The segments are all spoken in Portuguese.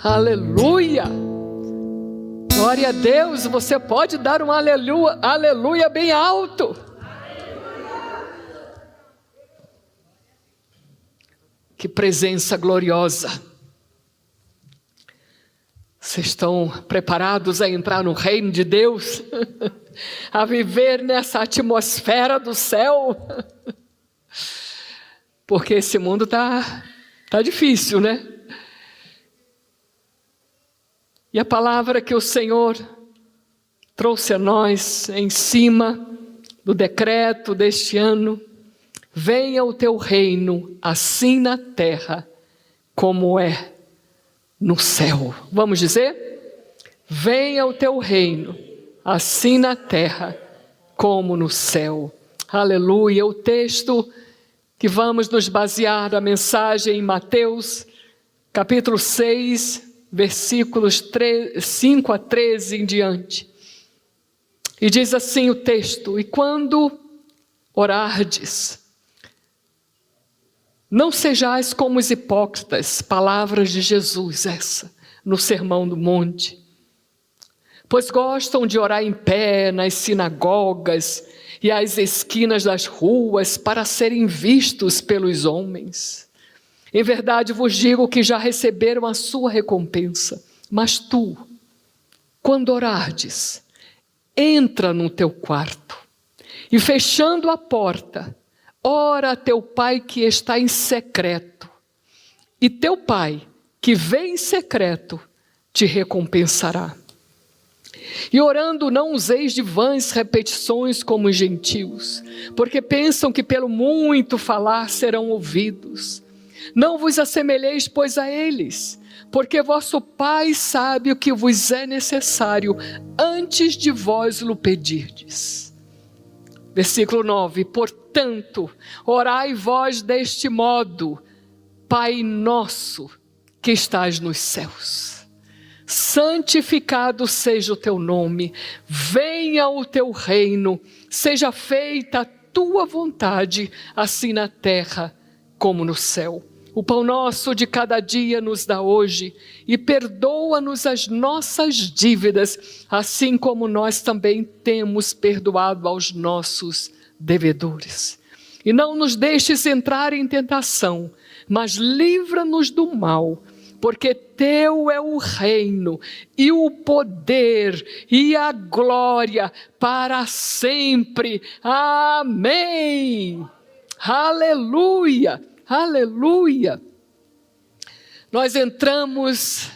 Aleluia! Glória a Deus, você pode dar um aleluia, aleluia bem alto. Que presença gloriosa. Vocês estão preparados a entrar no reino de Deus? A viver nessa atmosfera do céu? Porque esse mundo tá difícil, né? E a palavra que o Senhor trouxe a nós em cima do decreto deste ano: venha o teu reino, assim na terra como é no céu. Vamos dizer? Venha o teu reino, assim na terra como no céu. Aleluia. O texto que vamos nos basear, a mensagem em Mateus, capítulo 6, versículos 5 a 13 em diante. E diz assim o texto: e quando orardes, não sejais como os hipócritas, palavras de Jesus essa, no Sermão do Monte, pois gostam de orar em pé nas sinagogas e às esquinas das ruas para serem vistos pelos homens. Em verdade vos digo que já receberam a sua recompensa. Mas tu, quando orardes, entra no teu quarto e, fechando a porta, ora a teu pai que está em secreto, e teu pai que vê em secreto te recompensará. E orando não useis de vãs repetições como os gentios, porque pensam que pelo muito falar serão ouvidos. Não vos assemelheis, pois, a eles, porque vosso Pai sabe o que vos é necessário antes de vós o pedirdes. Versículo 9: portanto, orai vós deste modo: Pai nosso que estás nos céus, santificado seja o teu nome, venha o teu reino, seja feita a tua vontade, assim na terra como no céu. O pão nosso de cada dia nos dá hoje, e perdoa-nos as nossas dívidas, assim como nós também temos perdoado aos nossos devedores. E não nos deixes entrar em tentação, mas livra-nos do mal, porque teu é o reino, e o poder, e a glória, para sempre. Amém! Aleluia! Aleluia! Nós entramos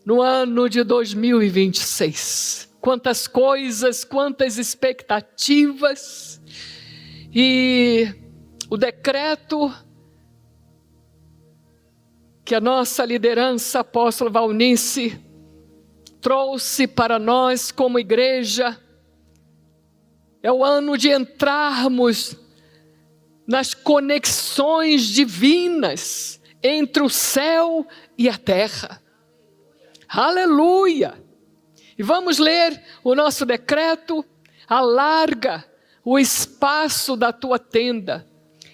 no ano de 2026. Quantas coisas, quantas expectativas. E o decreto que a nossa liderança, apóstolo Valnice, trouxe para nós como igreja, é o ano de entrarmos nas conexões divinas entre o céu e a terra. Aleluia! E vamos ler o nosso decreto: alarga o espaço da tua tenda,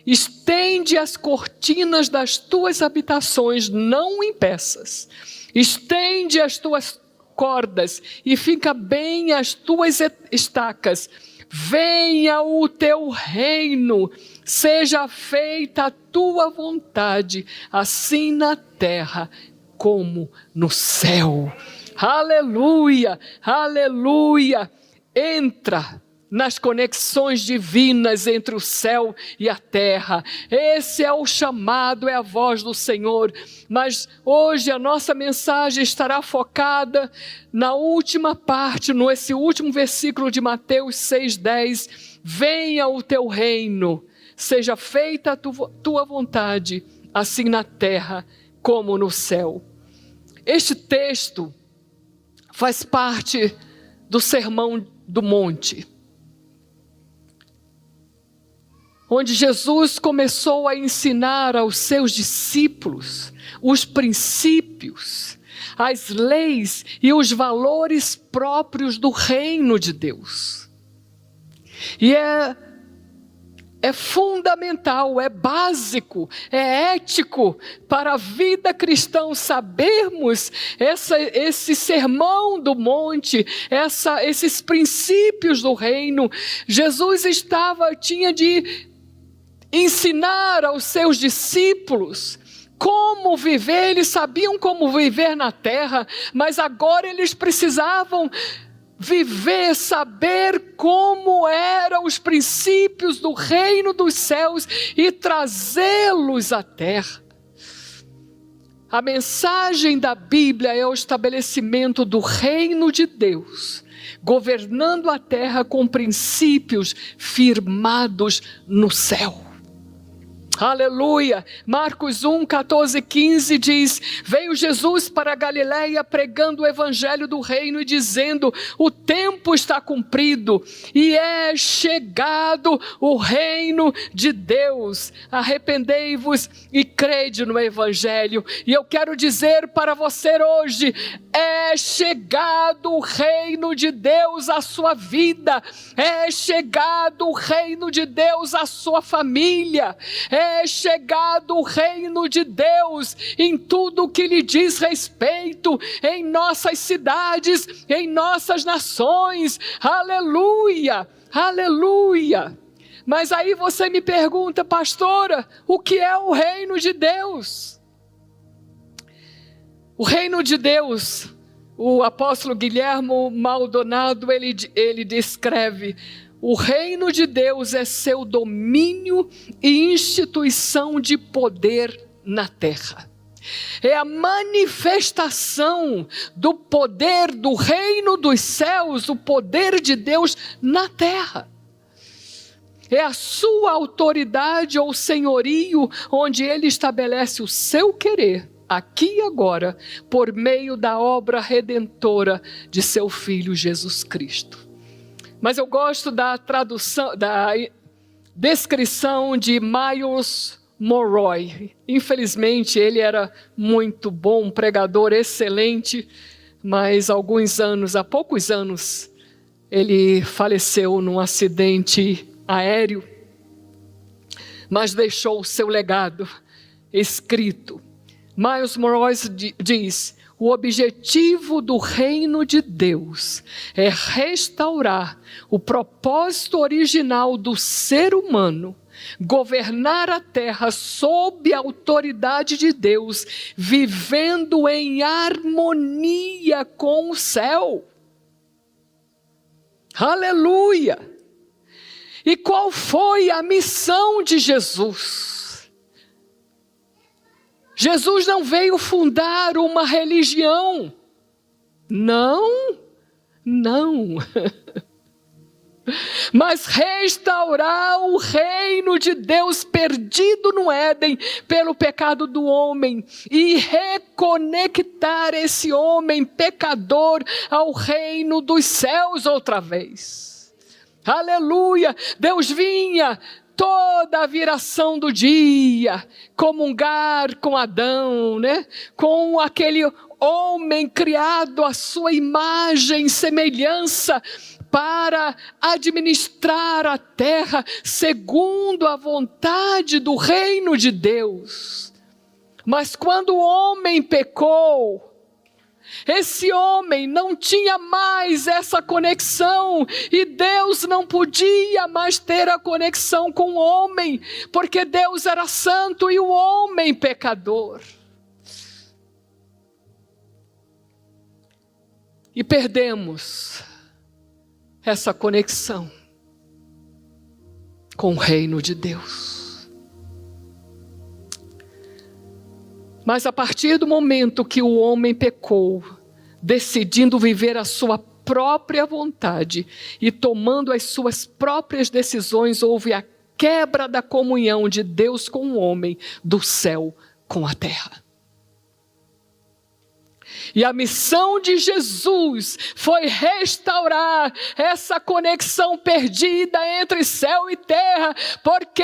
estende as cortinas das tuas habitações, não em peças, estende as tuas cordas e fica bem as tuas estacas. Venha o teu reino, seja feita a tua vontade, assim na terra como no céu. Aleluia, aleluia. Entra nas conexões divinas entre o céu e a terra. Esse é o chamado, é a voz do Senhor. Mas hoje a nossa mensagem estará focada na última parte, nesse último versículo de Mateus 6,10. Venha o teu reino, seja feita a tua vontade, assim na terra como no céu. Este texto faz parte do Sermão do Monte, onde Jesus começou a ensinar aos seus discípulos os princípios, as leis e os valores próprios do reino de Deus. E é é fundamental, é básico, é ético para a vida cristã sabermos esse sermão do monte, esses princípios do reino. Jesus tinha de ensinar aos seus discípulos como viver. Eles sabiam como viver na terra, mas agora eles precisavam viver, saber como eram os princípios do reino dos céus e trazê-los à terra. A mensagem da Bíblia é o estabelecimento do reino de Deus, governando a terra com princípios firmados no céu. Aleluia! Marcos 1, 14, 15 diz: veio Jesus para a Galiléia pregando o evangelho do reino e dizendo: o tempo está cumprido e é chegado o reino de Deus. Arrependei-vos e crede no evangelho. E eu quero dizer para você hoje: é chegado o reino de Deus à sua vida, é chegado o reino de Deus à sua família, é chegado o reino de Deus em tudo que lhe diz respeito, em nossas cidades, em nossas nações. Aleluia, aleluia. Mas aí você me pergunta: pastora, o que é o reino de Deus? O reino de Deus, o apóstolo Guilhermo Maldonado, ele descreve: o reino de Deus é seu domínio e instituição de poder na terra. É a manifestação do poder do reino dos céus, o poder de Deus na terra. É a sua autoridade ou senhorio, onde ele estabelece o seu querer, aqui e agora, por meio da obra redentora de seu Filho Jesus Cristo. Mas eu gosto da tradução, da descrição de Myles Munroe. Infelizmente, ele era muito bom, pregador excelente, mas há poucos anos, ele faleceu num acidente aéreo, mas deixou o seu legado escrito. Myles Munroe diz: o objetivo do reino de Deus é restaurar o propósito original do ser humano, governar a terra sob a autoridade de Deus, vivendo em harmonia com o céu. Aleluia! E qual foi a missão de Jesus? Jesus não veio fundar uma religião. Não. Mas restaurar o reino de Deus perdido no Éden pelo pecado do homem e reconectar esse homem pecador ao reino dos céus outra vez. Aleluia! Deus vinha toda a viração do dia, comungar com Adão, né? Com aquele homem criado à sua imagem e semelhança, para administrar a terra segundo a vontade do reino de Deus. Mas quando o homem pecou, esse homem não tinha mais essa conexão, e Deus não podia mais ter a conexão com o homem, porque Deus era santo e o homem pecador. E perdemos essa conexão com o reino de Deus. Mas a partir do momento que o homem pecou, decidindo viver a sua própria vontade e tomando as suas próprias decisões, houve a quebra da comunhão de Deus com o homem, do céu com a terra. E a missão de Jesus foi restaurar essa conexão perdida entre céu e terra. Por quê?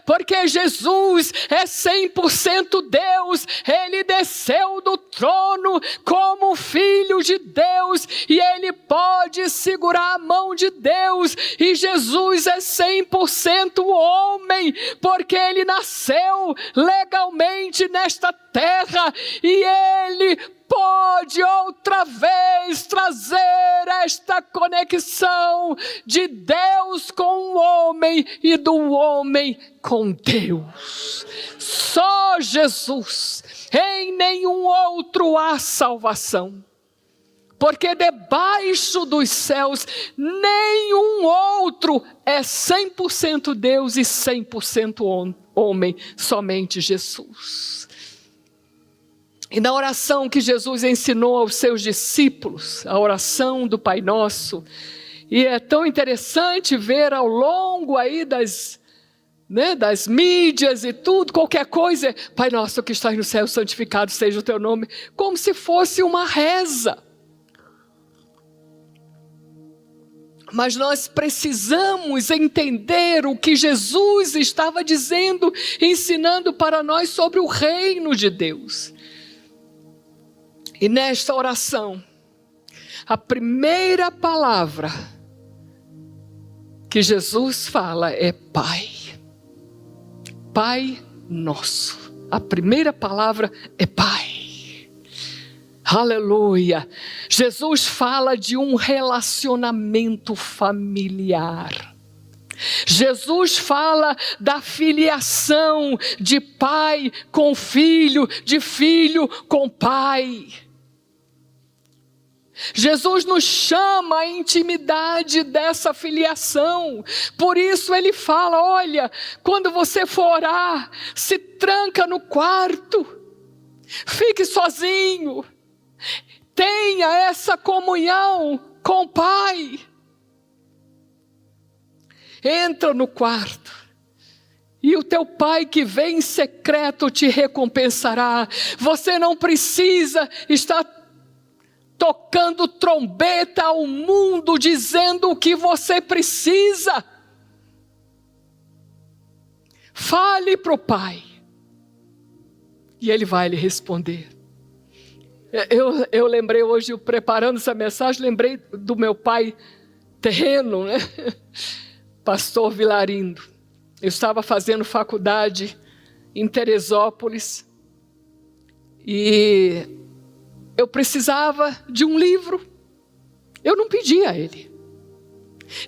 Porque Jesus é 100% Deus. Ele desceu do trono como filho de Deus e ele pode segurar a mão de Deus. E Jesus é 100% homem, porque ele nasceu legalmente nesta terra e ele pode outra vez trazer esta conexão de Deus com o homem e do homem com Deus. Só Jesus, em nenhum outro há salvação. Porque debaixo dos céus, nenhum outro é 100% Deus e 100% homem, somente Jesus. E na oração que Jesus ensinou aos seus discípulos, a oração do Pai Nosso, e é tão interessante ver ao longo aí das mídias e tudo, qualquer coisa, Pai Nosso que estás no céu, santificado seja o teu nome, como se fosse uma reza. Mas nós precisamos entender o que Jesus estava dizendo, ensinando para nós sobre o reino de Deus. E nesta oração, a primeira palavra que Jesus fala é Pai. Pai Nosso. A primeira palavra é Pai. Aleluia. Jesus fala de um relacionamento familiar. Jesus fala da filiação de pai com filho, de filho com pai. Jesus nos chama à intimidade dessa filiação. Por isso ele fala, olha, quando você for orar, se tranca no quarto, fique sozinho, tenha essa comunhão com o Pai. Entra no quarto e o teu Pai que vem em secreto te recompensará. Você não precisa estar tocando trombeta ao mundo, dizendo o que você precisa. Fale para o Pai e Ele vai lhe responder. Eu lembrei hoje, preparando essa mensagem, lembrei do meu pai terreno, né? Pastor Vilarindo. Eu estava fazendo faculdade em Teresópolis e eu precisava de um livro. Eu não pedi a ele,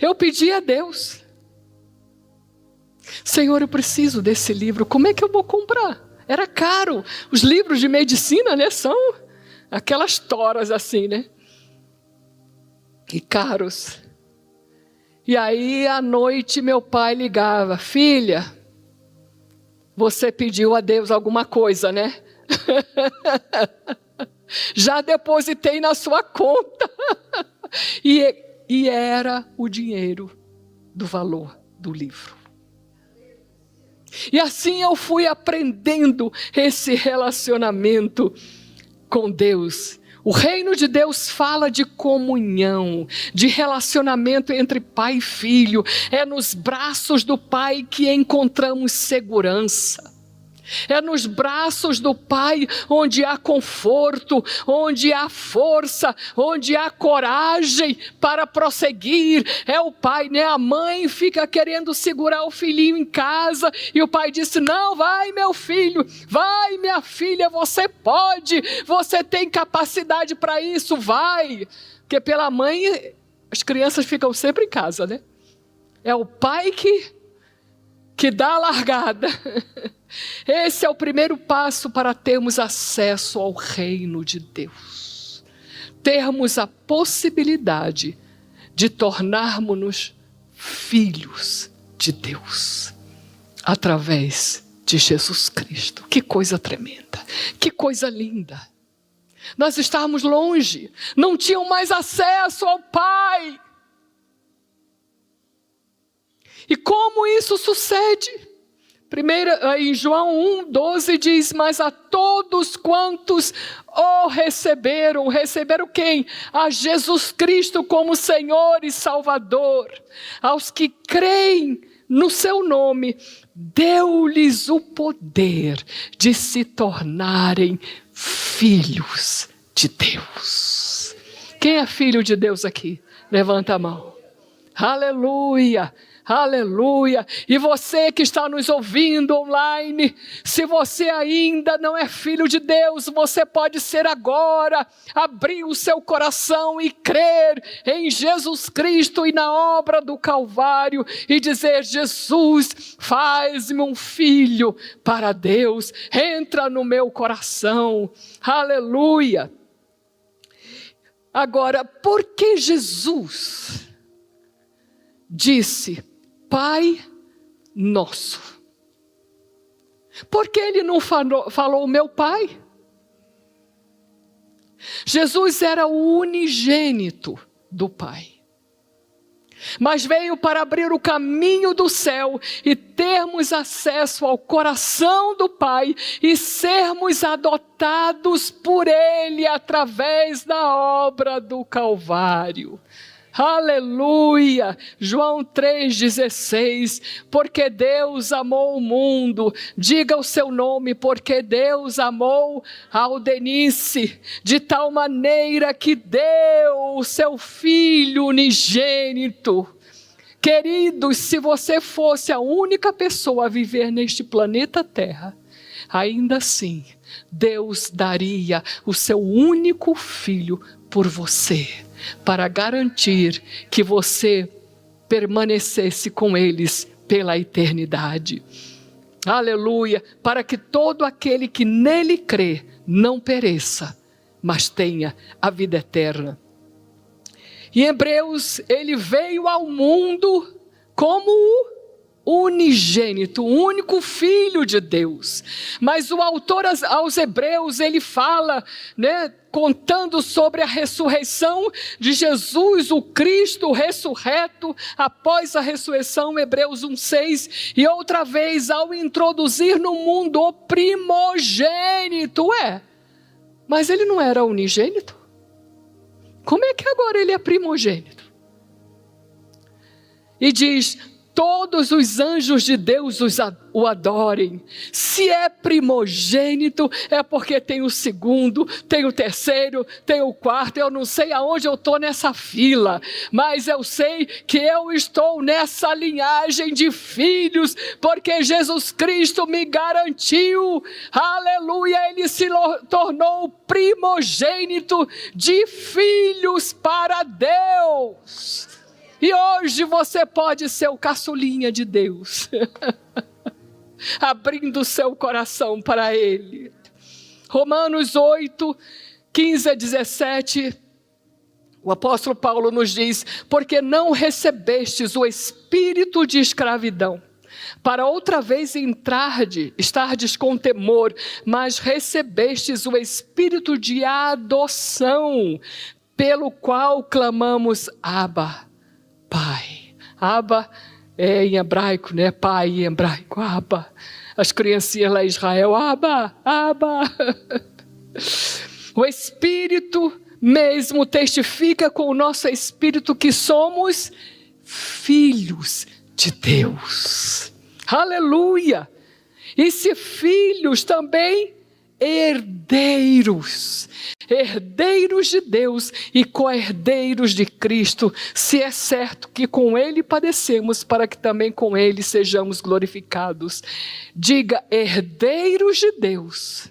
eu pedi a Deus. Senhor, eu preciso desse livro, como é que eu vou comprar? Era caro, os livros de medicina, né, são aquelas toras assim, né? E caros. E aí à noite meu pai ligava, filha, você pediu a Deus alguma coisa, né? Já depositei na sua conta. E era o dinheiro do valor do livro. E assim eu fui aprendendo esse relacionamento com Deus. O reino de Deus fala de comunhão, de relacionamento entre pai e filho. É nos braços do Pai que encontramos segurança. É nos braços do Pai onde há conforto, onde há força, onde há coragem para prosseguir. É o Pai, né? A mãe fica querendo segurar o filhinho em casa e o pai disse, não, vai meu filho, vai minha filha, você pode, você tem capacidade para isso, vai. Porque pela mãe as crianças ficam sempre em casa, né? É o pai que dá a largada. Esse é o primeiro passo para termos acesso ao reino de Deus. Termos a possibilidade de tornarmos-nos filhos de Deus. Através de Jesus Cristo. Que coisa tremenda. Que coisa linda. Nós estávamos longe. Não tinham mais acesso ao Pai. E como isso sucede? Em João 1,12 diz: mas a todos quantos o receberam quem? A Jesus Cristo como Senhor e Salvador. Aos que creem no seu nome, deu-lhes o poder de se tornarem filhos de Deus. Quem é filho de Deus aqui? Levanta a mão. Aleluia, aleluia. E você que está nos ouvindo online, se você ainda não é filho de Deus, você pode ser agora, abrir o seu coração e crer em Jesus Cristo e na obra do Calvário e dizer: Jesus, faz-me um filho para Deus, entra no meu coração. Aleluia. Agora, por que Jesus disse Pai Nosso? Por que ele não falou meu Pai? Jesus era o unigênito do Pai, mas veio para abrir o caminho do céu e termos acesso ao coração do Pai e sermos adotados por Ele através da obra do Calvário. Aleluia! João 3,16, porque Deus amou o mundo. Diga o seu nome: porque Deus amou a Aldenice, de tal maneira que deu o seu Filho unigênito. Queridos, se você fosse a única pessoa a viver neste planeta Terra, ainda assim, Deus daria o seu único Filho por você, para garantir que você permanecesse com eles pela eternidade. Aleluia! Para que todo aquele que nele crê não pereça, mas tenha a vida eterna. Em Hebreus, ele veio ao mundo como o unigênito, o único Filho de Deus. Mas o autor aos Hebreus, ele fala, contando sobre a ressurreição de Jesus, o Cristo ressurreto, após a ressurreição, Hebreus 1,6, e outra vez, ao introduzir no mundo o primogênito. Mas ele não era unigênito? Como é que agora ele é primogênito? E diz: todos os anjos de Deus o adorem. Se é primogênito, é porque tem o segundo, tem o terceiro, tem o quarto. Eu não sei aonde eu estou nessa fila, mas eu sei que eu estou nessa linhagem de filhos, porque Jesus Cristo me garantiu. Aleluia, ele se tornou primogênito de filhos para Deus. E hoje você pode ser o caçulinha de Deus, abrindo o seu coração para Ele. Romanos 8, 15 a 17, o apóstolo Paulo nos diz: porque não recebestes o espírito de escravidão, para outra vez estardes com temor, mas recebestes o espírito de adoção, pelo qual clamamos: Abba, Pai. Abba é em hebraico, Pai em hebraico, Abba. As criancinhas lá em Israel: Abba, Abba. O Espírito mesmo testifica com o nosso espírito que somos filhos de Deus. Aleluia! E se filhos, também herdeiros. Herdeiros de Deus e co-herdeiros de Cristo, se é certo que com Ele padecemos, para que também com Ele sejamos glorificados. Diga: herdeiros de Deus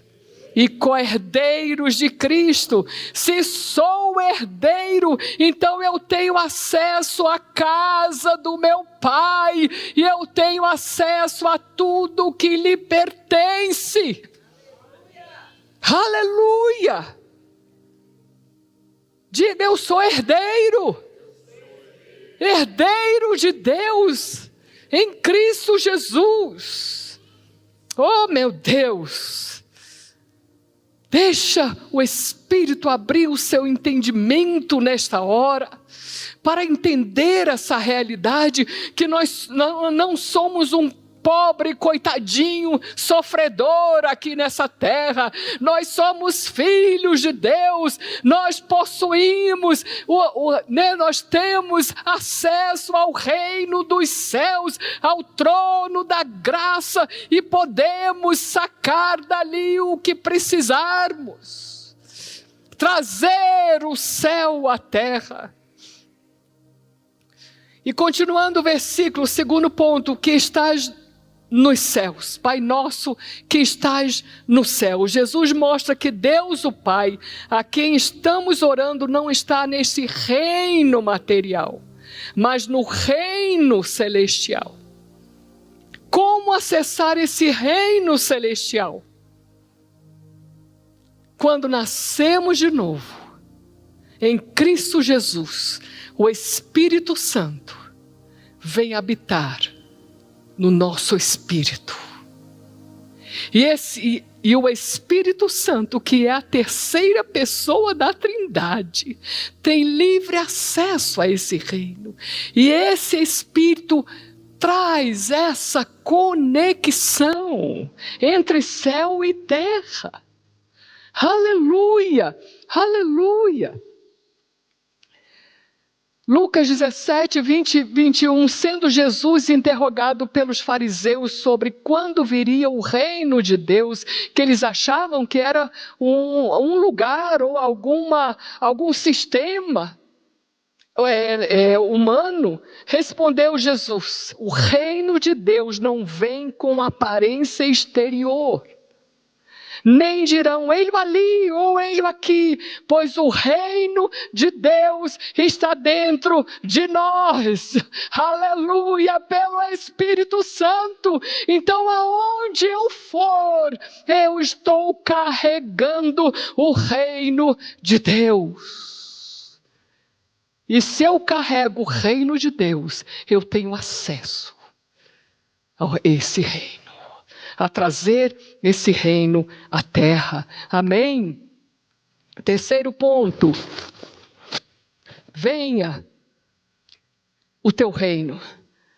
e co-herdeiros de Cristo. Se sou herdeiro, então eu tenho acesso à casa do meu Pai, e eu tenho acesso a tudo que lhe pertence. Aleluia! Diga: eu sou herdeiro. Herdeiro de Deus em Cristo Jesus. Oh, meu Deus! Deixa o Espírito abrir o seu entendimento nesta hora, para entender essa realidade, que nós não somos um pobre coitadinho, sofredor aqui nessa terra. Nós somos filhos de Deus, nós possuímos, nós temos acesso ao reino dos céus, ao trono da graça, e podemos sacar dali o que precisarmos, trazer o céu à terra. E continuando o versículo, segundo ponto, que estás nos céus, Pai nosso que estás no céu. Jesus mostra que Deus, o Pai, a quem estamos orando, não está nesse reino material, mas no reino celestial. Como acessar esse reino celestial? Quando nascemos de novo, em Cristo Jesus, o Espírito Santo vem habitar no nosso espírito. E o Espírito Santo, que é a terceira pessoa da Trindade, tem livre acesso a esse reino. E esse Espírito traz essa conexão entre céu e terra. Aleluia! Aleluia! Lucas 17, 20 e 21, sendo Jesus interrogado pelos fariseus sobre quando viria o reino de Deus, que eles achavam que era um lugar ou algum sistema humano, respondeu Jesus: o reino de Deus não vem com aparência exterior. Nem dirão, ei-lo ali ou ei-lo aqui, pois o reino de Deus está dentro de nós. Aleluia, pelo Espírito Santo. Então, aonde eu for, eu estou carregando o reino de Deus. E se eu carrego o reino de Deus, eu tenho acesso a esse reino, a trazer esse reino à terra. Amém? Terceiro ponto. Venha o teu reino.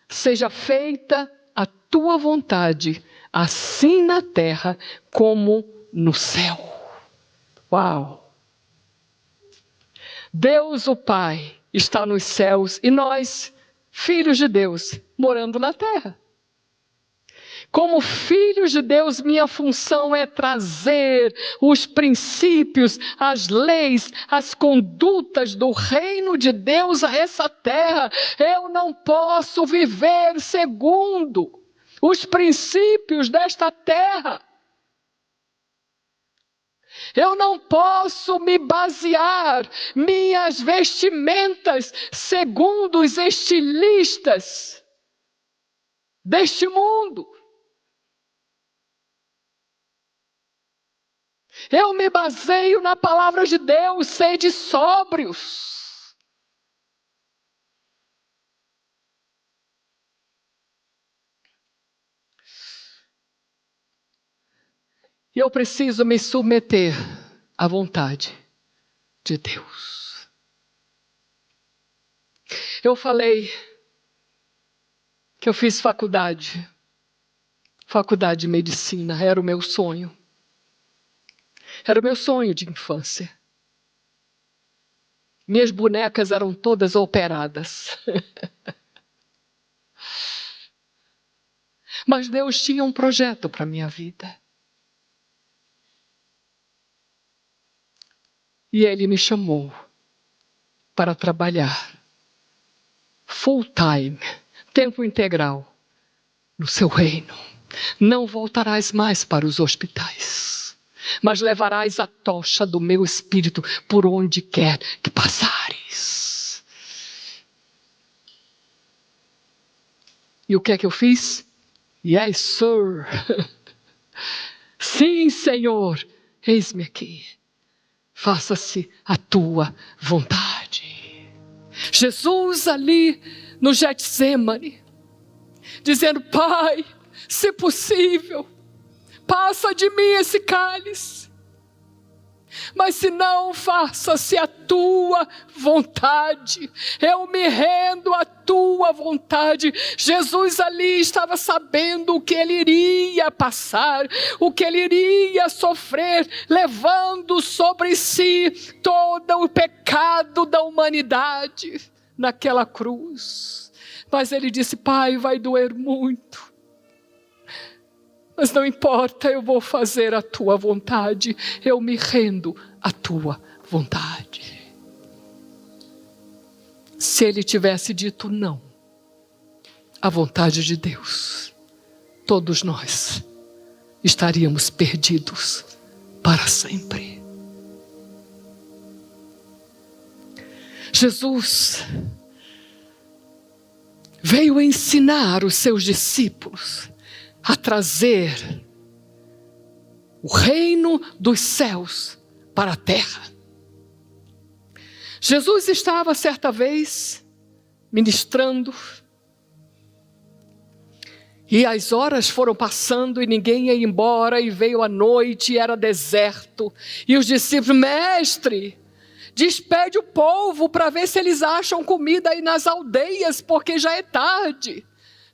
Seja feita a tua vontade, assim na terra como no céu. Uau! Deus, o Pai, está nos céus e nós, filhos de Deus, morando na terra. Como filhos de Deus, minha função é trazer os princípios, as leis, as condutas do reino de Deus a essa terra. Eu não posso viver segundo os princípios desta terra. Eu não posso me basear minhas vestimentas segundo os estilistas deste mundo. Eu me baseio na palavra de Deus, sede sóbrios. E eu preciso me submeter à vontade de Deus. Eu falei que eu fiz faculdade de medicina, era o meu sonho. Era o meu sonho de infância. Minhas bonecas eram todas operadas. Mas Deus tinha um projeto para a minha vida. E Ele me chamou para trabalhar full time, tempo integral, no seu reino. Não voltarás mais para os hospitais, mas levarás a tocha do meu espírito por onde quer que passares. E o que é que eu fiz? Yes, sir. Sim, Senhor, eis-me aqui. Faça-se a tua vontade. Jesus ali no Getsemane, dizendo: Pai, se possível, passa de mim esse cálice. mas se não, faça-se a tua vontade. Eu me rendo à tua vontade. Jesus ali estava sabendo o que ele iria passar, o que ele iria sofrer, levando sobre si todo o pecado da humanidade naquela cruz. Mas ele disse: Pai, vai doer muito, mas não importa, eu vou fazer a tua vontade. Eu me rendo à tua vontade. Se ele tivesse dito não à vontade de Deus, todos nós estaríamos perdidos para sempre. Jesus veio ensinar os seus discípulos a trazer o reino dos céus para a terra. Jesus estava certa vez ministrando, e as horas foram passando e ninguém ia embora, e veio a noite e era deserto, e os discípulos: Mestre, despede o povo para ver se eles acham comida aí nas aldeias, porque já é tarde.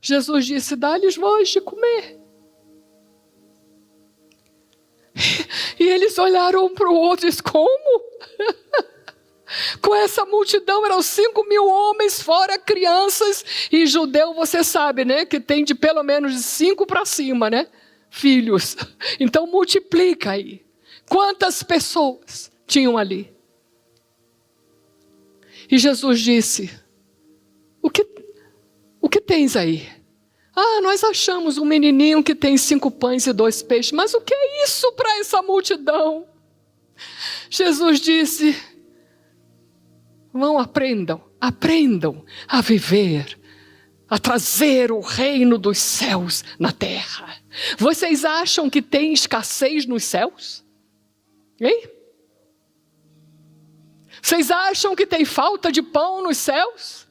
Jesus disse: dá-lhes voz de comer. E eles olharam um para o outro e disseram: como? Com essa multidão, eram 5.000 homens, fora crianças. E judeu, você sabe, né? Que tem de pelo menos de 5 para cima, né? Filhos. Então multiplica aí. Quantas pessoas tinham ali? E Jesus disse: o que tens aí? Nós achamos um menininho que tem 5 pães e 2 peixes. Mas o que é isso para essa multidão? Jesus disse: aprendam a viver, a trazer o reino dos céus na terra. Vocês acham que tem escassez nos céus? Hein? Vocês acham que tem falta de pão nos céus?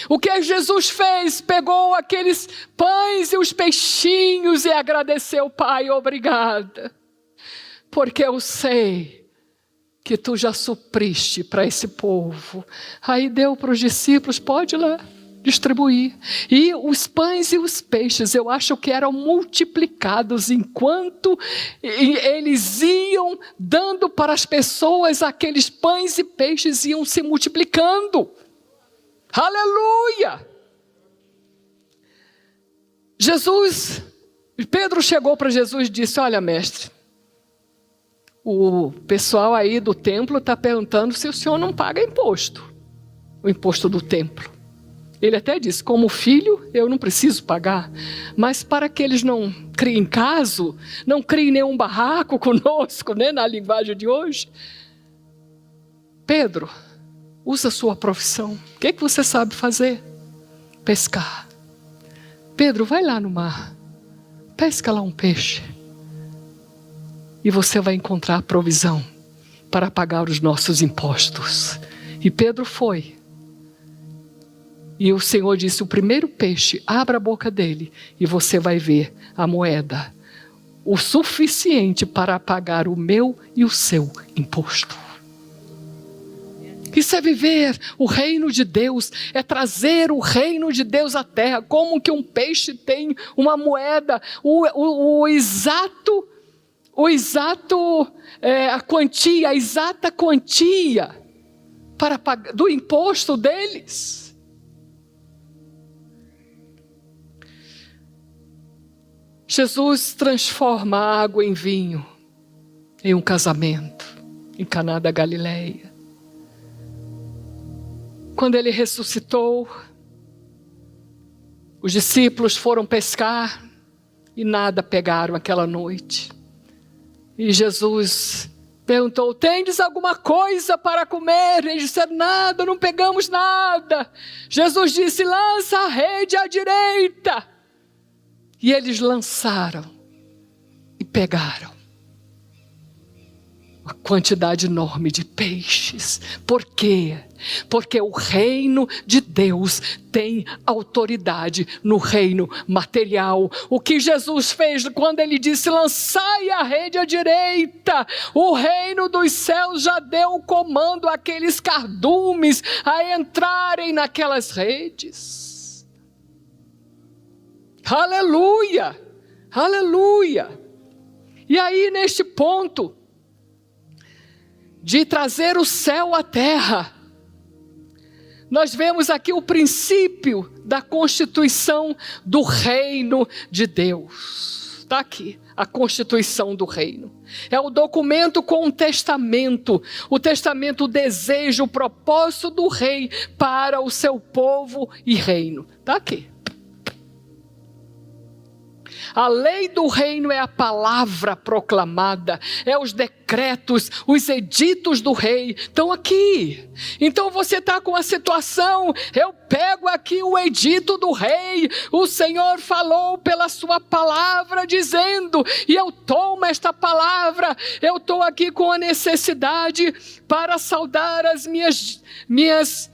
O que Jesus fez? Pegou aqueles pães e os peixinhos e agradeceu: Pai, obrigada, porque eu sei que tu já supriste para esse povo. Aí deu para os discípulos: pode ir lá distribuir. E os pães e os peixes, eu acho que eram multiplicados enquanto eles iam dando para as pessoas, aqueles pães e peixes iam se multiplicando. Aleluia! Pedro chegou para Jesus e disse: olha, mestre, o pessoal aí do templo está perguntando se o senhor não paga imposto, o imposto do templo. Ele até disse: como filho, eu não preciso pagar, mas para que eles não criem caso, não criem nenhum barraco conosco, né, na linguagem de hoje. Pedro, usa a sua profissão. O que você sabe fazer? Pescar. Pedro, vai lá no mar, pesca lá um peixe, e você vai encontrar a provisão para pagar os nossos impostos. E Pedro foi. E o Senhor disse: o primeiro peixe, abra a boca dele, e você vai ver a moeda, o suficiente para pagar o meu e o seu imposto. Isso é viver o reino de Deus, é trazer o reino de Deus à terra. Como que um peixe tem uma moeda, a exata quantia para pagar do imposto deles. Jesus transforma a água em vinho em um casamento em Caná da Galileia. Quando ele ressuscitou, os discípulos foram pescar e nada pegaram aquela noite. E Jesus perguntou: tendes alguma coisa para comer? Eles disseram: nada, não pegamos nada. Jesus disse: lança a rede à direita. E eles lançaram e pegaram uma quantidade enorme de peixes. Por quê? Porque o reino de Deus tem autoridade no reino material. O que Jesus fez quando ele disse: lançai a rede à direita, o reino dos céus já deu o comando àqueles cardumes a entrarem naquelas redes. Aleluia, aleluia. E aí, neste ponto de trazer o céu à terra, nós vemos aqui o princípio da constituição do reino de Deus. Está aqui, a constituição do reino. É o documento com o testamento, o desejo, o propósito do rei para o seu povo e reino. Está aqui. A lei do reino é a palavra proclamada, é os decretos, os editos do rei, estão aqui. Então você está com a situação, eu pego aqui o edito do rei, o Senhor falou pela sua palavra dizendo, e eu tomo esta palavra, eu estou aqui com a necessidade para saldar as minhas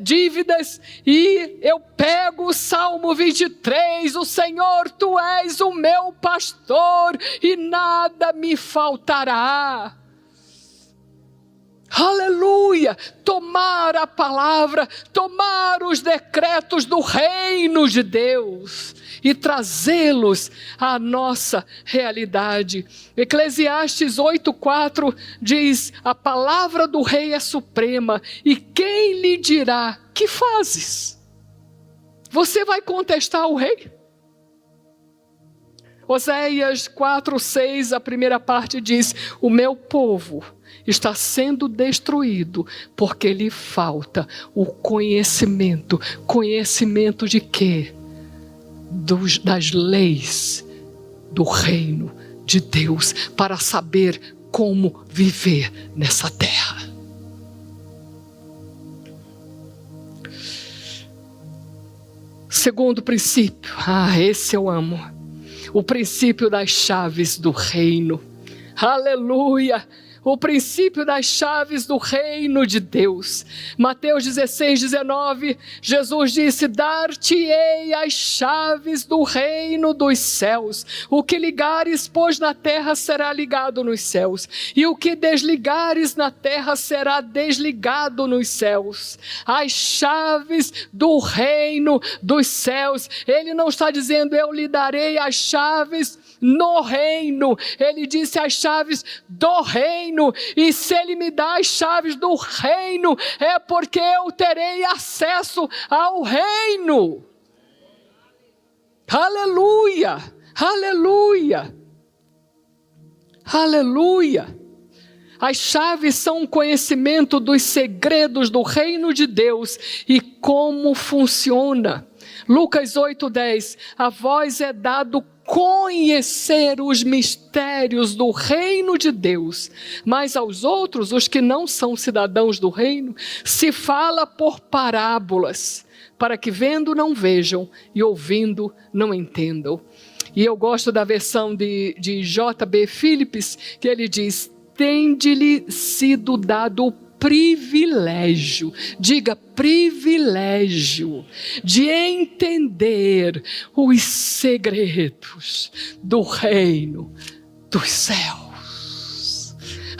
dívidas, e eu pego o Salmo 23, o Senhor, tu és o meu pastor e nada me faltará. Aleluia, tomar a palavra, tomar os decretos do reino de Deus e trazê-los à nossa realidade. Eclesiastes 8:4 diz: a palavra do rei é suprema, e quem lhe dirá, que fazes? Você vai contestar o rei? Oséias 4:6, a primeira parte diz: o meu povo está sendo destruído porque lhe falta o conhecimento. Conhecimento de quê? Das leis do reino de Deus, para saber como viver nessa terra. Segundo princípio, esse eu amo. O princípio das chaves do reino. Aleluia! O princípio das chaves do reino de Deus. Mateus 16:19, Jesus disse: dar-te-ei as chaves do reino dos céus. O que ligares, pois, na terra será ligado nos céus, e o que desligares na terra será desligado nos céus. As chaves do reino dos céus. Ele não está dizendo: eu lhe darei as chaves no reino. Ele disse: as chaves do reino. E se ele me dá as chaves do reino, é porque eu terei acesso ao reino. Aleluia, aleluia, aleluia. As chaves são um conhecimento dos segredos do reino de Deus e como funciona. Lucas 8:10, a vós é dado conhecer os mistérios do reino de Deus, mas aos outros, os que não são cidadãos do reino, se fala por parábolas, para que vendo não vejam e ouvindo não entendam. E eu gosto da versão de J.B. Phillips, que ele diz: tem-lhe sido dado o privilégio, diga privilégio, de entender os segredos do reino dos céus.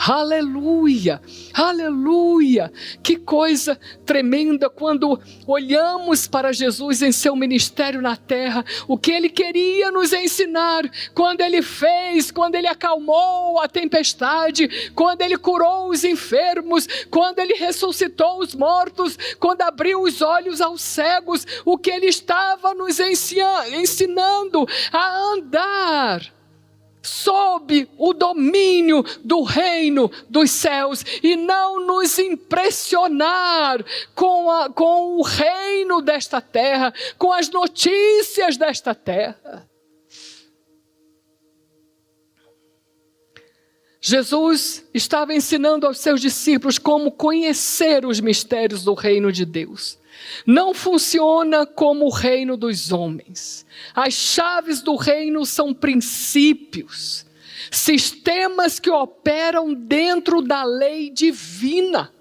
Aleluia, aleluia, que coisa tremenda quando olhamos para Jesus em seu ministério na terra, o que ele queria nos ensinar, quando ele fez, quando ele acalmou a tempestade, quando ele curou os enfermos, quando ele ressuscitou os mortos, quando abriu os olhos aos cegos, o que ele estava nos ensinando a andar sob o domínio do reino dos céus e não nos impressionar com o reino desta terra, com as notícias desta terra. Jesus estava ensinando aos seus discípulos como conhecer os mistérios do reino de Deus. Não funciona como o reino dos homens. As chaves do reino são princípios, sistemas que operam dentro da lei divina.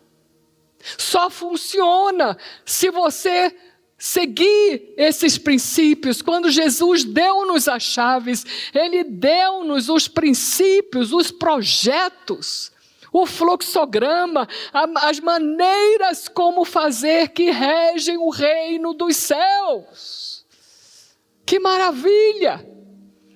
Só funciona se você seguir esses princípios. Quando Jesus deu-nos as chaves, Ele deu-nos os princípios, os projetos, o fluxograma, as maneiras como fazer que regem o reino dos céus. Que maravilha!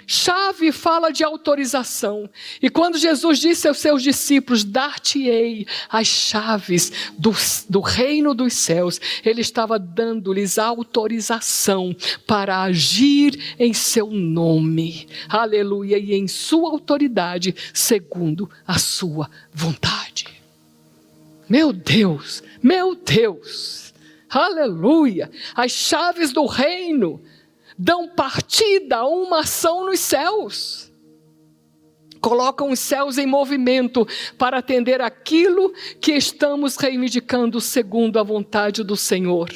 Chave fala de autorização. E quando Jesus disse aos seus discípulos, dar-te-ei as chaves do reino dos céus, Ele estava dando-lhes autorização para agir em seu nome. Aleluia. E em sua autoridade, segundo a sua vontade. Meu Deus, meu Deus. Aleluia. As chaves do reino dão partida a uma ação nos céus. Colocam os céus em movimento para atender aquilo que estamos reivindicando segundo a vontade do Senhor.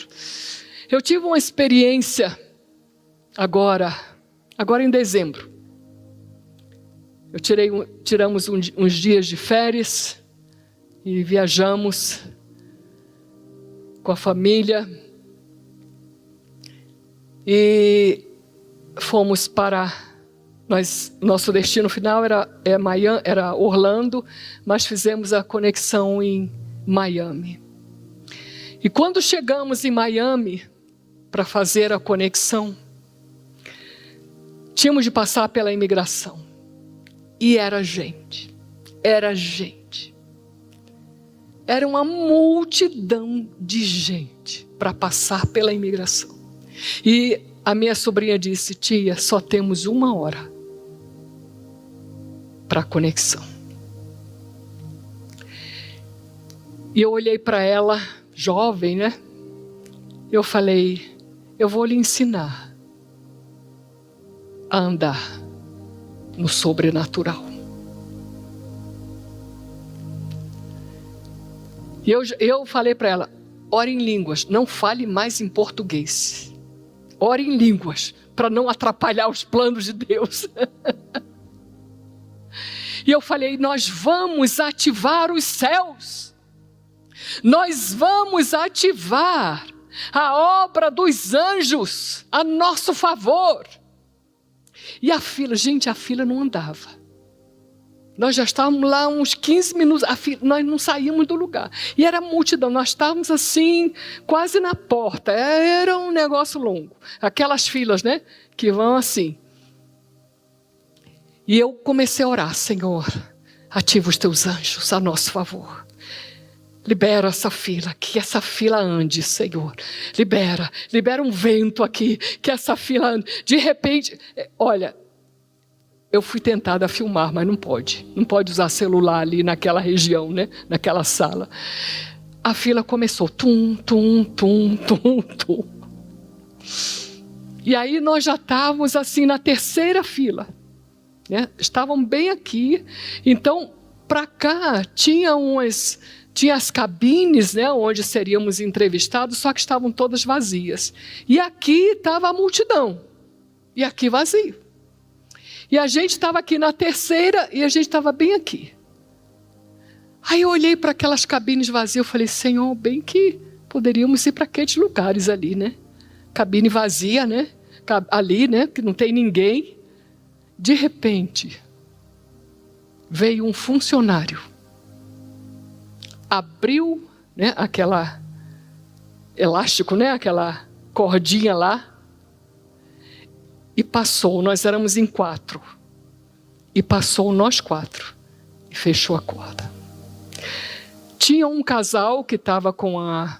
Eu tive uma experiência agora em dezembro. Tiramos uns dias de férias e viajamos com a família. E fomos para... Nosso destino final era Orlando, mas fizemos a conexão em Miami. E quando chegamos em Miami para fazer a conexão, tínhamos de passar pela imigração. E era gente. Era uma multidão de gente para passar pela imigração. E a minha sobrinha disse, tia, só temos 1 hora para a conexão. E eu olhei para ela, jovem, né? Eu falei, eu vou lhe ensinar a andar no sobrenatural. E eu falei para ela, ore em línguas, não fale mais em português. Ore em línguas, para não atrapalhar os planos de Deus. E eu falei, nós vamos ativar os céus. Nós vamos ativar a obra dos anjos a nosso favor. E a fila não andava. Nós já estávamos lá uns 15 minutos, nós não saímos do lugar. E era multidão, nós estávamos assim, quase na porta. Era um negócio longo. Aquelas filas, né? Que vão assim. E eu comecei a orar, Senhor, ativa os teus anjos a nosso favor. Libera essa fila, que essa fila ande, Senhor. Libera um vento aqui, que essa fila ande. De repente, olha... Eu fui tentada a filmar, mas não pode. Não pode usar celular ali naquela região, né? Naquela sala. A fila começou. Tum, tum, tum, tum, tum. E aí nós já estávamos assim na 3ª fila. Né? Estavam bem aqui. Então, para cá, tinha as cabines, né? Onde seríamos entrevistados, só que estavam todas vazias. E aqui estava a multidão. E aqui vazio. E a gente estava aqui na 3ª e a gente estava bem aqui. Aí eu olhei para aquelas cabines vazias, eu falei, Senhor, bem que poderíamos ir para aqueles lugares ali, né? Cabine vazia, né? Ali, né? Que não tem ninguém. De repente, veio um funcionário. Abriu, né? Aquela elástico, né? Aquela cordinha lá. E passou, nós éramos em 4. E passou nós 4. E fechou a corda. Tinha um casal que estava com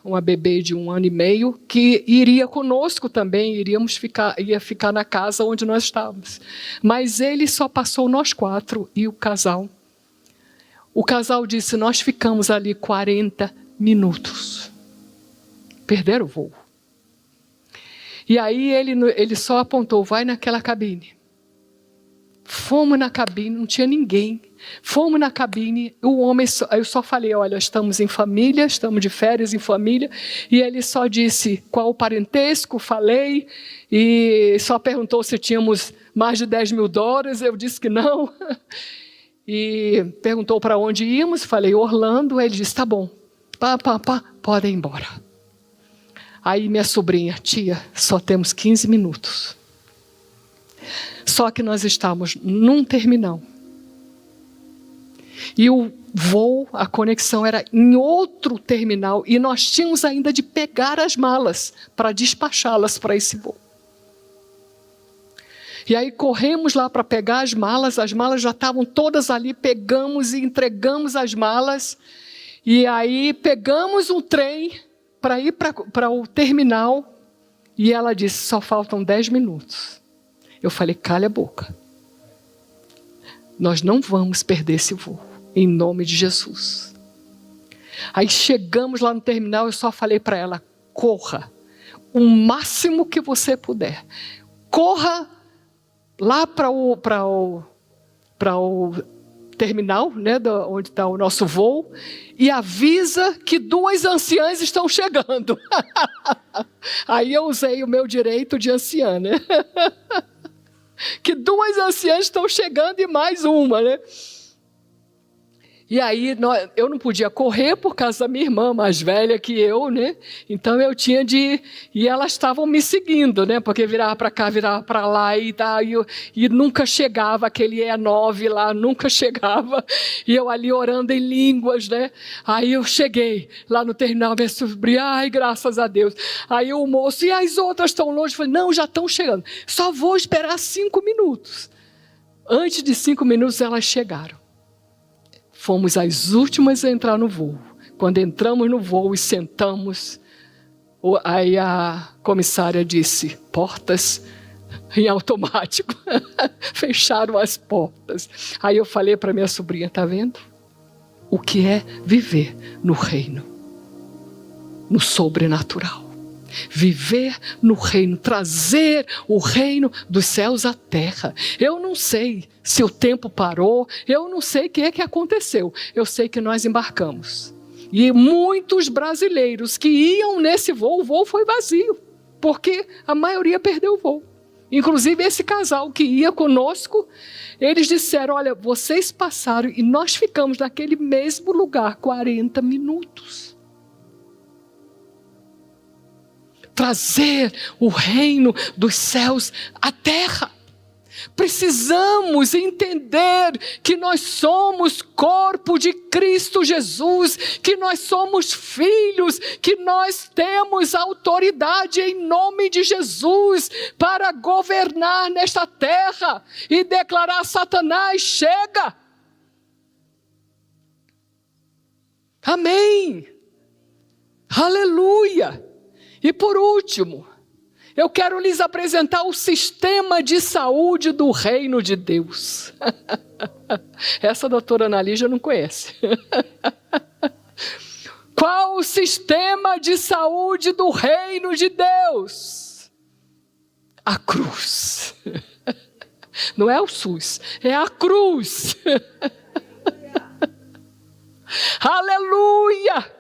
uma bebê de 1 ano e meio, que iria conosco também, ia ficar na casa onde nós estávamos. Mas ele só passou nós 4 e o casal. O casal disse, nós ficamos ali 40 minutos. Perderam o voo. E aí ele só apontou, vai naquela cabine. Fomos na cabine, não tinha ninguém. Fomos na cabine, o homem, eu só falei, olha, estamos em família, estamos de férias em família. E ele só disse, qual o parentesco, falei. E só perguntou se tínhamos mais de $10 mil, eu disse que não. E perguntou para onde íamos, falei, Orlando. Ele disse, tá bom, Podem ir embora. Aí minha sobrinha, tia, só temos 15 minutos. Só que nós estávamos num terminal. E o voo, a conexão era em outro terminal. E nós tínhamos ainda de pegar as malas para despachá-las para esse voo. E aí corremos lá para pegar as malas já estavam todas ali, pegamos e entregamos as malas. E aí pegamos um trem para ir para o terminal. E ela disse, só faltam 10 minutos. Eu falei, calha a boca. Nós não vamos perder esse voo, em nome de Jesus. Aí chegamos lá no terminal, eu só falei para ela, corra, o máximo que você puder. Corra lá para o terminal, né, onde está o nosso voo, e avisa que 2 anciãs estão chegando. Aí eu usei o meu direito de anciã, né? Que 2 anciãs estão chegando e mais uma, né? E aí eu não podia correr por causa da minha irmã mais velha que eu, né? Então eu tinha de ir, e elas estavam me seguindo, né? Porque virava para cá, virava para lá e nunca chegava, aquele E9 lá, nunca chegava. E eu ali orando em línguas, né? Aí eu cheguei lá no terminal, minha sobrinha, ai, graças a Deus. Aí o moço, e as outras estão longe? Eu falei, não, já estão chegando. Só vou esperar 5 minutos. Antes de 5 minutos elas chegaram. Fomos as últimas a entrar no voo. Quando entramos no voo e sentamos, aí a comissária disse, portas em automático. Fecharam as portas. Aí eu falei para minha sobrinha, tá vendo? O que é viver no reino, no sobrenatural. Viver no reino, trazer o reino dos céus à terra. Eu não sei se o tempo parou, eu não sei o que é que aconteceu. Eu sei que nós embarcamos. E muitos brasileiros que iam nesse voo, o voo foi vazio, porque a maioria perdeu o voo. Inclusive esse casal que ia conosco, eles disseram, olha, vocês passaram e nós ficamos naquele mesmo lugar 40 minutos. Trazer o reino dos céus à terra. Precisamos entender que nós somos corpo de Cristo Jesus, que nós somos filhos, que nós temos autoridade em nome de Jesus para governar nesta terra e declarar a Satanás, chega. Amém. Aleluia. E por último, eu quero lhes apresentar o sistema de saúde do reino de Deus. Essa a doutora Ana Lígia não conhece. Qual o sistema de saúde do reino de Deus? A cruz. Não é o SUS, é a cruz. Aleluia!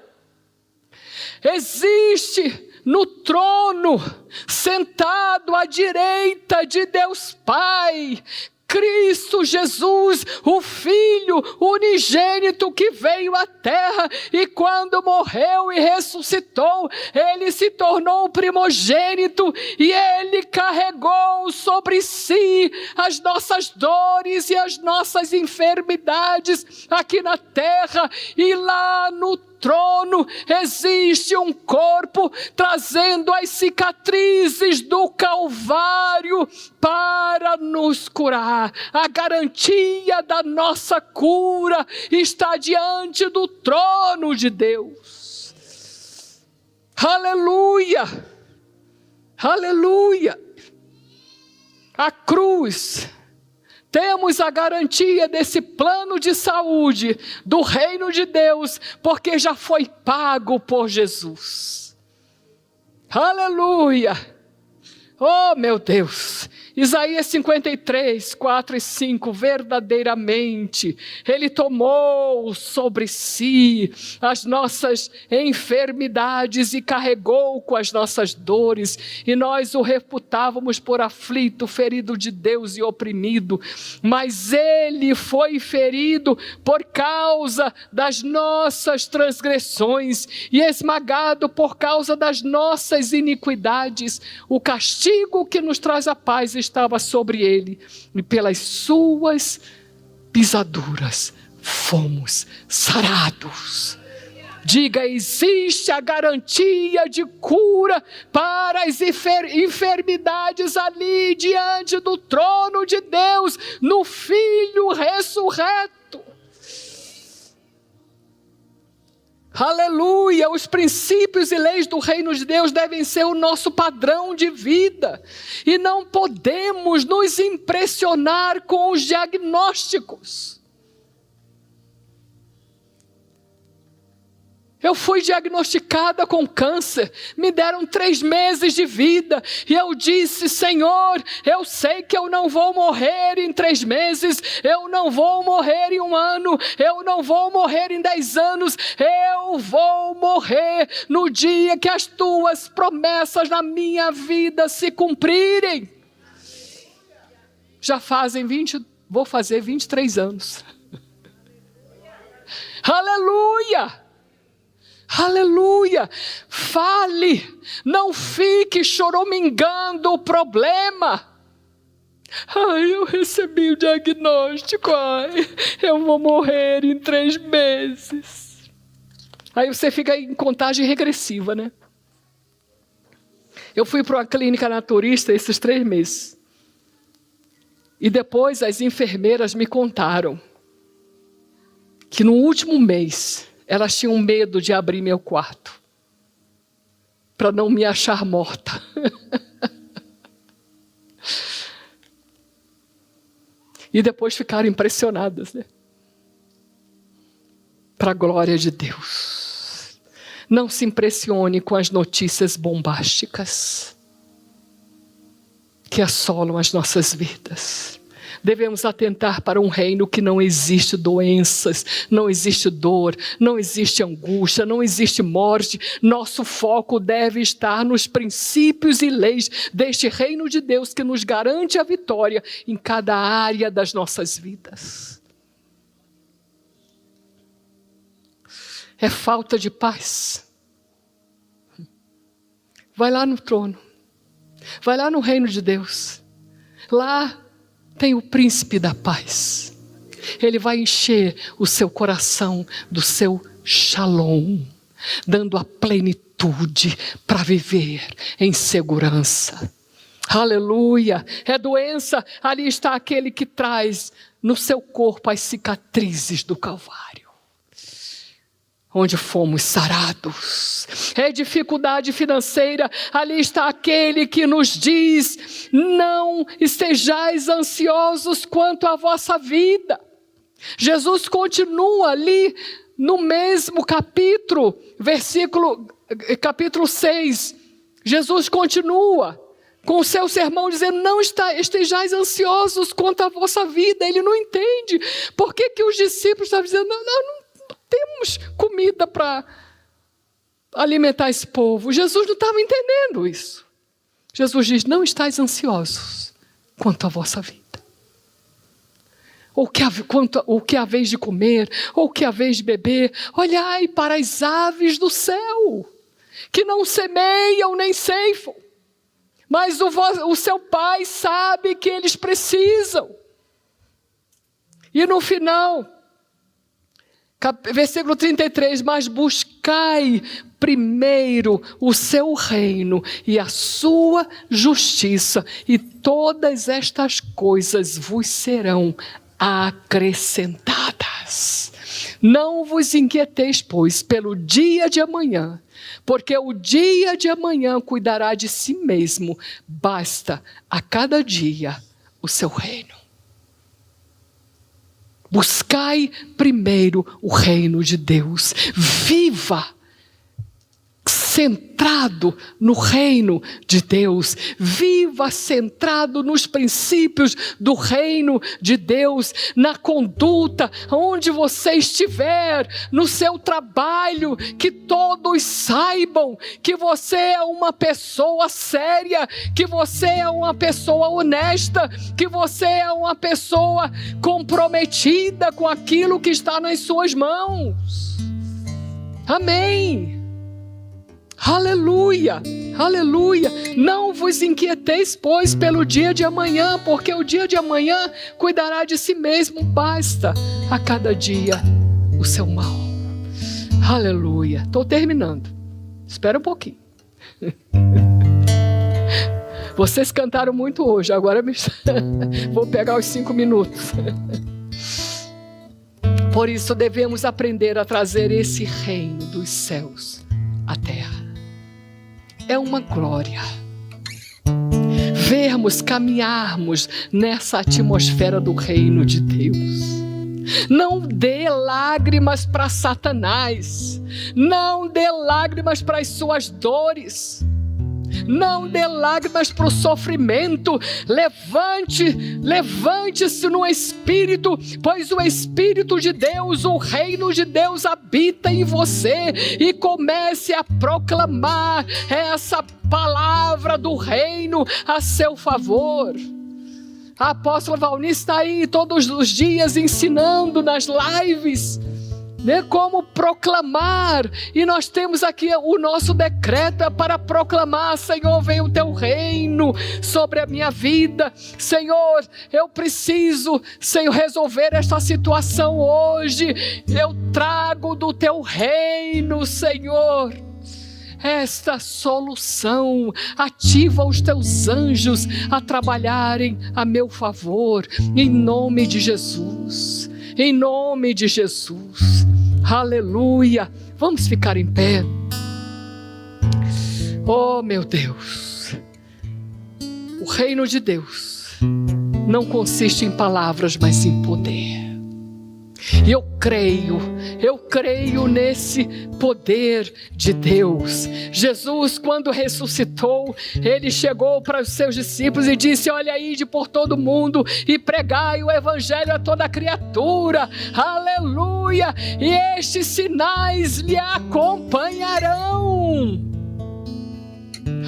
Existe no trono, sentado à direita de Deus Pai, Cristo Jesus, o Filho unigênito que veio à terra e quando morreu e ressuscitou, Ele se tornou o primogênito e Ele carregou sobre si as nossas dores e as nossas enfermidades aqui na terra e lá no trono existe um corpo trazendo as cicatrizes do Calvário para nos curar. A garantia da nossa cura está diante do trono de Deus. Aleluia! Aleluia! A cruz. Temos a garantia desse plano de saúde do reino de Deus, porque já foi pago por Jesus. Aleluia! Oh, meu Deus! Isaías 53, 4 e 5, verdadeiramente, Ele tomou sobre si as nossas enfermidades e carregou com as nossas dores, e nós o reputávamos por aflito, ferido de Deus e oprimido, mas Ele foi ferido por causa das nossas transgressões e esmagado por causa das nossas iniquidades. O castigo que nos traz a paz estava sobre ele, e pelas suas pisaduras fomos sarados. Diga, existe a garantia de cura para as enfermidades ali diante do trono de Deus, no Filho ressurreto. Aleluia! Os princípios e leis do reino de Deus devem ser o nosso padrão de vida. E não podemos nos impressionar com os diagnósticos. Eu fui diagnosticada com câncer, me deram 3 meses de vida, e eu disse, Senhor, eu sei que eu não vou morrer em 3 meses, eu não vou morrer em 1 ano, eu não vou morrer em 10 anos, eu vou morrer no dia que as tuas promessas na minha vida se cumprirem. Já vou fazer 23 anos. Aleluia! Aleluia, fale, não fique choramingando o problema. Ai, eu recebi o diagnóstico, eu vou morrer em 3 meses. Aí você fica em contagem regressiva, né? Eu fui para uma clínica naturista esses 3 meses. E depois as enfermeiras me contaram que no último mês elas tinham medo de abrir meu quarto, para não me achar morta. E depois ficaram impressionadas, né? Para a glória de Deus. Não se impressione com as notícias bombásticas que assolam as nossas vidas. Devemos atentar para um reino que não existe doenças, não existe dor, não existe angústia, não existe morte. Nosso foco deve estar nos princípios e leis deste reino de Deus que nos garante a vitória em cada área das nossas vidas. É falta de paz? Vai lá no trono, vai lá no reino de Deus, lá tem o príncipe da paz. Ele vai encher o seu coração do seu shalom, dando a plenitude para viver em segurança. Aleluia! É doença, ali está aquele que traz no seu corpo as cicatrizes do Calvário, onde fomos sarados. É dificuldade financeira, ali está aquele que nos diz, não estejais ansiosos quanto à vossa vida. Jesus continua ali no mesmo capítulo, capítulo 6, Jesus continua com o seu sermão dizendo, não estejais ansiosos quanto à vossa vida. Ele não entende, por que os discípulos estavam dizendo, não temos comida para alimentar esse povo. Jesus não estava entendendo isso. Jesus diz, não estáis ansiosos quanto à vossa vida. Quanto o que haveis de comer, ou o que haveis de beber. Olhai para as aves do céu, que não semeiam nem ceifam, mas o seu Pai sabe que eles precisam. E no final, versículo 33, mas buscai primeiro o seu reino e a sua justiça, e todas estas coisas vos serão acrescentadas. Não vos inquieteis, pois, pelo dia de amanhã, porque o dia de amanhã cuidará de si mesmo, basta a cada dia o seu reino. Buscai primeiro o reino de Deus. Viva centrado no reino de Deus. Viva centrado nos princípios do reino de Deus, na conduta, onde você estiver, no seu trabalho, que todos saibam que você é uma pessoa séria, que você é uma pessoa honesta, que você é uma pessoa comprometida com aquilo que está nas suas mãos. Amém. Aleluia, aleluia. Não vos inquieteis, pois, pelo dia de amanhã, porque o dia de amanhã cuidará de si mesmo, basta a cada dia o seu mal. Aleluia. Estou terminando, espera um pouquinho. Vocês cantaram muito hoje, agora vou pegar os 5 minutos. Por isso devemos aprender a trazer esse reino dos céus à terra. É uma glória vermos, caminharmos nessa atmosfera do reino de Deus. Não dê lágrimas para Satanás, não dê lágrimas para as suas dores, não dê lágrimas para o sofrimento. Levante-se no Espírito, pois o Espírito de Deus, o reino de Deus habita em você, e comece a proclamar essa palavra do reino a seu favor. A apóstola Valnice está aí todos os dias ensinando nas lives, como proclamar, e nós temos aqui o nosso decreto para proclamar: Senhor, vem o teu reino sobre a minha vida. Senhor, eu preciso, Senhor, resolver esta situação hoje. Eu trago do teu reino, Senhor, esta solução. Ativa os teus anjos a trabalharem a meu favor, em nome de Jesus, em nome de Jesus. Aleluia. Vamos ficar em pé. Oh, meu Deus, o reino de Deus não consiste em palavras, mas em poder. E eu creio nesse poder de Deus. Jesus, quando ressuscitou, ele chegou para os seus discípulos e disse: olha aí por todo mundo e pregai o evangelho a toda criatura. Aleluia. E estes sinais lhe acompanharão.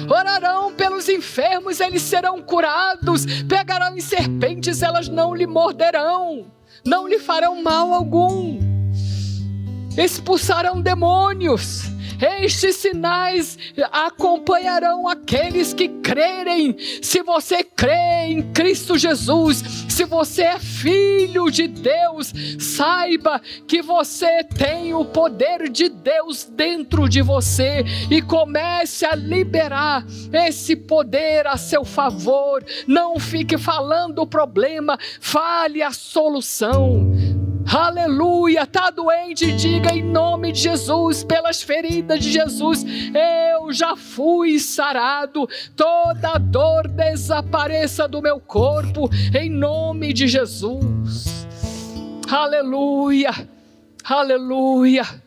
Orarão pelos enfermos, eles serão curados. Pegarão em serpentes, elas não lhe morderão, não lhe farão mal algum. Expulsarão demônios. Estes sinais acompanharão aqueles que crerem. Se você crê em Cristo Jesus, se você é filho de Deus, saiba que você tem o poder de Deus dentro de você, e comece a liberar esse poder a seu favor. Não fique falando o problema, fale a solução. Aleluia. Está doente? Diga em nome de Jesus, pelas feridas de Jesus, eu já fui sarado. Toda dor desapareça do meu corpo, em nome de Jesus. Aleluia, aleluia.